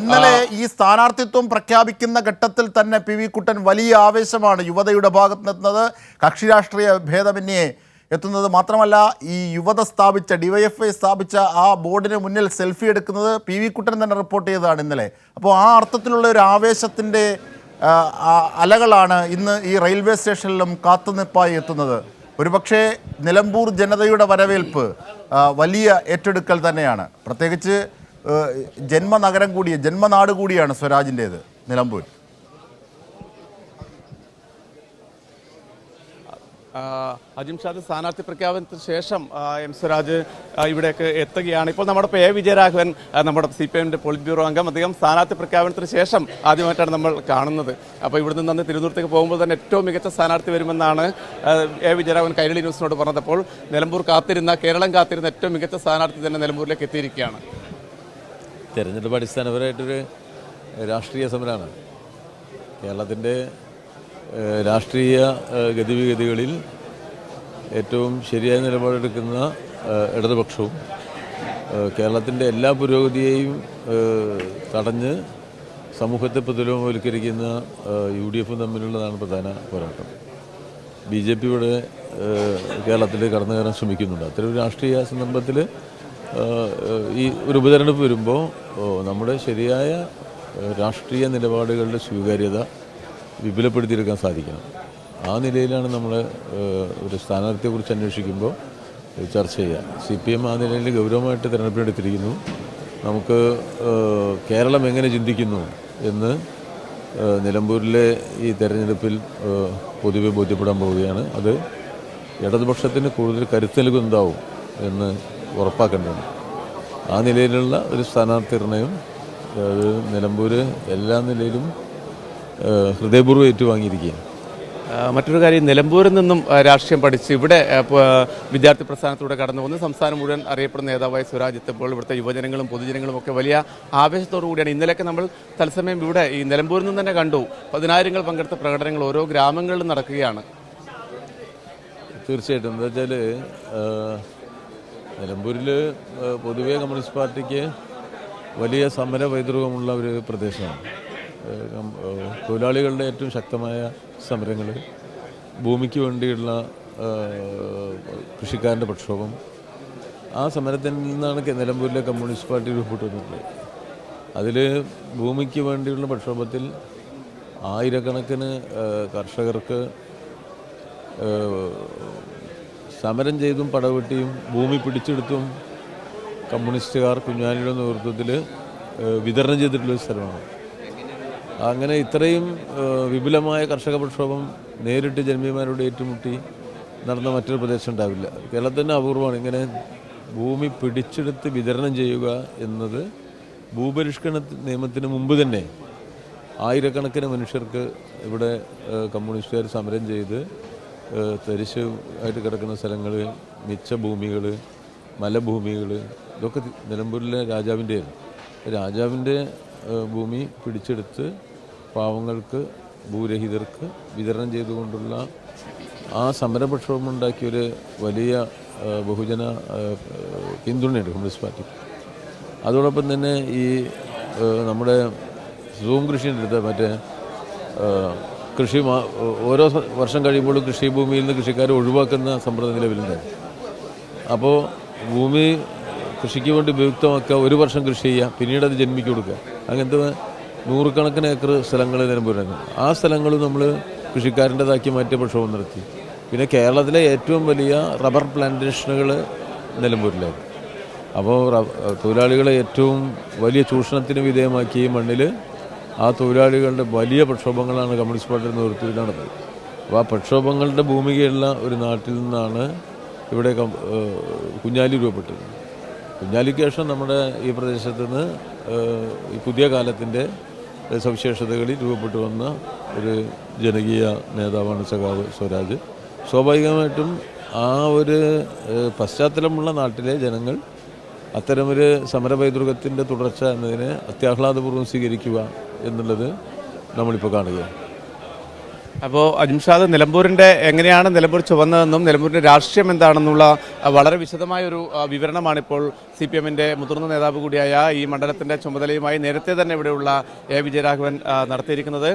ഇന്നലെ ഈ സ്ഥാനാർത്ഥിത്വം പ്രഖ്യാപിക്കുന്ന ഘട്ടത്തിൽ തന്നെ പി വി കുട്ടൻ വലിയ ആവേശമാണ് യുവതയുടെ ഭാഗത്ത് നിന്നത്. കക്ഷി രാഷ്ട്രീയ ഭേദമന്യേ എത്തുന്നത് മാത്രമല്ല, ഈ യുവത സ്ഥാപിച്ച ഡിവൈഎഫ്ഐ സ്ഥാപിച്ച ആ ബോർഡിന് മുന്നിൽ സെൽഫി എടുക്കുന്നത് പി വി കുട്ടൻ തന്നെ റിപ്പോർട്ട് ചെയ്തതാണ് ഇന്നലെ. അപ്പോൾ ആ അർത്ഥത്തിലുള്ള ഒരു ആവേശത്തിൻ്റെ അലകളാണ് ഇന്ന് ഈ റെയിൽവേ സ്റ്റേഷനിലും കാത്തുനിൽപ്പായി എത്തുന്നത്. ഒരുപക്ഷെ നിലമ്പൂർ ജനതയുടെ വരവേൽപ്പ് വലിയ ഏറ്റെടുക്കൽ തന്നെയാണ്. പ്രത്യേകിച്ച് ജന്മനാട് കൂടിയാണ് സ്വരാജിൻ്റേത് നിലമ്പൂർ. അജിംഷാദ് സ്ഥാനാർത്ഥി പ്രഖ്യാപനത്തിന് ശേഷം എം സ്വരാജ് ഇവിടേക്ക് എത്തുകയാണ്. ഇപ്പോൾ നമ്മുടെ എ വിജയരാഘവൻ, നമ്മുടെ CPM പോളിറ്റ് ബ്യൂറോ അംഗം, അദ്ദേഹം സ്ഥാനാർത്ഥി പ്രഖ്യാപനത്തിന് ശേഷം ആദ്യമായിട്ടാണ് നമ്മൾ കാണുന്നത്. അപ്പോൾ ഇവിടെ നിന്ന് തിരുവനന്തപുരത്തേക്ക് പോകുമ്പോൾ തന്നെ ഏറ്റവും മികച്ച സ്ഥാനാർത്ഥി വരുമെന്നാണ് എ വിജയരാഘവൻ കൈരളി ന്യൂസിനോട് പറഞ്ഞപ്പോൾ കേരളം കാത്തിരുന്ന ഏറ്റവും മികച്ച സ്ഥാനാർത്ഥി തന്നെ നിലമ്പൂരിലേക്ക് എത്തിയിരിക്കുകയാണ്. തെരഞ്ഞെടുപ്പ് അടിസ്ഥാനപരമായിട്ടൊരു രാഷ്ട്രീയ സമരമാണ്. കേരളത്തിൻ്റെ രാഷ്ട്രീയ ഗതിവിഗതികളിൽ ഏറ്റവും ശരിയായ നിലപാടെടുക്കുന്ന ഇടതുപക്ഷവും കേരളത്തിൻ്റെ എല്ലാ പുരോഗതിയെയും തടഞ്ഞ് സമൂഹത്തെ പ്രതിലോമവൽക്കരിക്കുന്ന UDF തമ്മിലുള്ളതാണ് പ്രധാന പോരാട്ടം. BJP ഇവിടെ കേരളത്തിൽ കടന്നു കയറാൻ ശ്രമിക്കുന്നുണ്ട്. അത്തരം രാഷ്ട്രീയ സന്ദർഭത്തിൽ ഈ ഒരു ഉപതെരഞ്ഞെടുപ്പ് വരുമ്പോൾ നമ്മുടെ ശരിയായ രാഷ്ട്രീയ നിലപാടുകളുടെ സ്വീകാര്യത വിപുലപ്പെടുത്തിയെടുക്കാൻ സാധിക്കണം. ആ നിലയിലാണ് നമ്മൾ ഒരു സ്ഥാനാർത്ഥിയെക്കുറിച്ച് അന്വേഷിക്കുമ്പോൾ ചർച്ച ചെയ്യുക. CPM ആ നിലയിൽ ഗൗരവമായിട്ട് തിരഞ്ഞെടുപ്പിനെടുത്തിരിക്കുന്നു. നമുക്ക് കേരളം എങ്ങനെ ചിന്തിക്കുന്നു എന്ന് നിലമ്പൂരിലെ ഈ തെരഞ്ഞെടുപ്പിൽ പൊതുവെ ബോധ്യപ്പെടാൻ പോവുകയാണ്. അത് ഇടതുപക്ഷത്തിന് കൂടുതൽ കരുത്ത് നൽകുന്നതാവും എന്ന് ഉറപ്പാക്കേണ്ടതാണ്. ആ നിലയിലുള്ള ഒരു സ്ഥാനാർത്ഥി നിർണയം നിലമ്പൂർ എല്ലാ നിലയിലും ഹൃദയപൂർവ്വം ഏറ്റുവാങ്ങിയിരിക്കുകയാണ്. മറ്റൊരു കാര്യം, നിലമ്പൂരിൽ നിന്നും രാഷ്ട്രീയം പഠിച്ച് ഇവിടെ വിദ്യാർത്ഥി പ്രസ്ഥാനത്തിലൂടെ കടന്നു വന്ന് സംസ്ഥാനം മുഴുവൻ അറിയപ്പെടുന്ന നേതാവായി സ്വരാജ് എത്തുമ്പോൾ ഇവിടുത്തെ യുവജനങ്ങളും പൊതുജനങ്ങളും ഒക്കെ വലിയ ആവേശത്തോടു കൂടിയാണ്. ഇന്നലെയൊക്കെ നമ്മൾ തത്സമയം ഇവിടെ ഈ നിലമ്പൂരിൽ നിന്ന് തന്നെ കണ്ടു 10,000 പങ്കെടുത്ത പ്രകടനങ്ങൾ ഓരോ ഗ്രാമങ്ങളിലും നടക്കുകയാണ്. തീർച്ചയായിട്ടും എന്താ വെച്ചാൽ നിലമ്പൂരിൽ പൊതുവേ കമ്മ്യൂണിസ്റ്റ് പാർട്ടിക്ക് വലിയ സമര പൈതൃകമുള്ള ഒരു പ്രദേശമാണ്. തൊഴിലാളികളുടെ ഏറ്റവും ശക്തമായ സമരങ്ങൾ, ഭൂമിക്ക് വേണ്ടിയുള്ള കൃഷിക്കാരൻ്റെ പ്രക്ഷോഭം, ആ സമരത്തിൽ നിന്നാണ് നിലമ്പൂരിലെ കമ്മ്യൂണിസ്റ്റ് പാർട്ടി രൂപപ്പെട്ടു വന്നിട്ടുള്ളത്. അതിൽ ഭൂമിക്ക് വേണ്ടിയുള്ള പ്രക്ഷോഭത്തിൽ ആയിരക്കണക്കിന് കർഷകർക്ക് സമരം ചെയ്തും പടവെട്ടിയും ഭൂമി പിടിച്ചെടുത്തും കമ്മ്യൂണിസ്റ്റുകാർ കുഞ്ഞാലിയുടെ നേതൃത്വത്തിൽ വിതരണം ചെയ്തിട്ടുള്ളൊരു സ്ഥലമാണ്. അങ്ങനെ ഇത്രയും വിപുലമായ കർഷക പ്രക്ഷോഭം നേരിട്ട് ജന്മിമാരോട് ഏറ്റുമുട്ടി നടന്ന മറ്റൊരു പ്രദേശം ഉണ്ടാവില്ല. കേരളത്തിന് അപൂർവമാണ്. ഇങ്ങനെ ഭൂമി പിടിച്ചെടുത്ത് വിതരണം ചെയ്യുക എന്നത് ഭൂപരിഷ്കരണ നിയമത്തിന് മുമ്പ് തന്നെ ആയിരക്കണക്കിന് മനുഷ്യർക്ക് ഇവിടെ കമ്മ്യൂണിസ്റ്റുകാർ സമരം ചെയ്ത് തരിശ് ആയിട്ട് കിടക്കുന്ന സ്ഥലങ്ങൾ, മിച്ച ഭൂമികൾ, മലഭൂമികൾ, ഇതൊക്കെ നിലമ്പൂരിലെ രാജാവിൻ്റെ ഭൂമി പിടിച്ചെടുത്ത് പാവങ്ങൾക്ക്, ഭൂരഹിതർക്ക് വിതരണം ചെയ്തുകൊണ്ടുള്ള ആ സമരപ്രക്ഷോഭം ഉണ്ടാക്കിയൊരു വലിയ ബഹുജന പിന്തുണയുണ്ട് കമ്മ്യൂണിസ്റ്റ് പാർട്ടി. അതോടൊപ്പം തന്നെ ഈ നമ്മുടെ സൂം കൃഷിൻ്റെ അടുത്ത് മറ്റേ ഓരോ വർഷം കഴിയുമ്പോഴും കൃഷിഭൂമിയിൽ നിന്ന് കൃഷിക്കാരെ ഒഴിവാക്കുന്ന സമ്പ്രദായം നിലവിലുണ്ടായി. അപ്പോൾ ഭൂമി കൃഷിക്ക് വേണ്ടി ഉപയുക്തമാക്കുക, ഒരു വർഷം കൃഷി ചെയ്യുക, പിന്നീട് അത് ജന്മിക്ക് കൊടുക്കുക. അങ്ങനത്തെ നൂറുകണക്കിന് ഏക്കർ സ്ഥലങ്ങൾ നിലമ്പൂരിലാണ്. ആ സ്ഥലങ്ങൾ നമ്മൾ കൃഷിക്കാരൻ്റെതാക്കി മാറ്റിയ പ്രക്ഷോഭം നടത്തി. പിന്നെ കേരളത്തിലെ ഏറ്റവും വലിയ റബ്ബർ പ്ലാന്റേഷനുകൾ നിലമ്പൂരിലായിരുന്നു. അപ്പോൾ തൊഴിലാളികളെ ഏറ്റവും വലിയ ചൂഷണത്തിന് വിധേയമാക്കിയ ഈ മണ്ണിൽ ആ തൊഴിലാളികളുടെ വലിയ പ്രക്ഷോഭങ്ങളാണ് കമ്മ്യൂണിസ്റ്റ് പാർട്ടിയുടെ നേതൃത്വത്തിൽ നടന്നത്. അപ്പോൾ ആ പ്രക്ഷോഭങ്ങളുടെ ഭൂമികയുള്ള ഒരു നാട്ടിൽ നിന്നാണ് ഇവിടെ കുഞ്ഞാലി രൂപപ്പെട്ടത്. കുഞ്ഞാലിക്ക് ശേഷം നമ്മുടെ ഈ പ്രദേശത്ത് നിന്ന് ഈ പുതിയ കാലത്തിൻ്റെ സവിശേഷതകളിൽ രൂപപ്പെട്ടു വന്ന ഒരു ജനകീയ നേതാവാണ് സഖാവ് സ്വരാജ്. സ്വാഭാവികമായിട്ടും ആ ഒരു പശ്ചാത്തലമുള്ള നാട്ടിലെ ജനങ്ങൾ അത്തരമൊരു സമരപൈതൃകത്തിൻ്റെ തുടർച്ച എന്നതിനെ അത്യാഹ്ലാദപൂർവ്വം സ്വീകരിക്കുക എന്നുള്ളത് നമ്മളിപ്പോൾ കാണുകയാണ്. അപ്പോൾ അജിംഷാദ്, നിലമ്പൂരിൻ്റെ എങ്ങനെയാണ് നിലമ്പൂർ ചുവന്നതെന്നും നിലമ്പൂരിൻ്റെ രാഷ്ട്രീയം എന്താണെന്നുള്ള വളരെ വിശദമായൊരു വിവരണമാണിപ്പോൾ CPM-ന്റെ മുതിർന്ന നേതാവ് കൂടിയായ ഈ മണ്ഡലത്തിൻ്റെ ചുമതലയുമായി നേരത്തെ തന്നെ ഇവിടെയുള്ള എ വിജയരാഘവൻ നടത്തിയിരിക്കുന്നത്.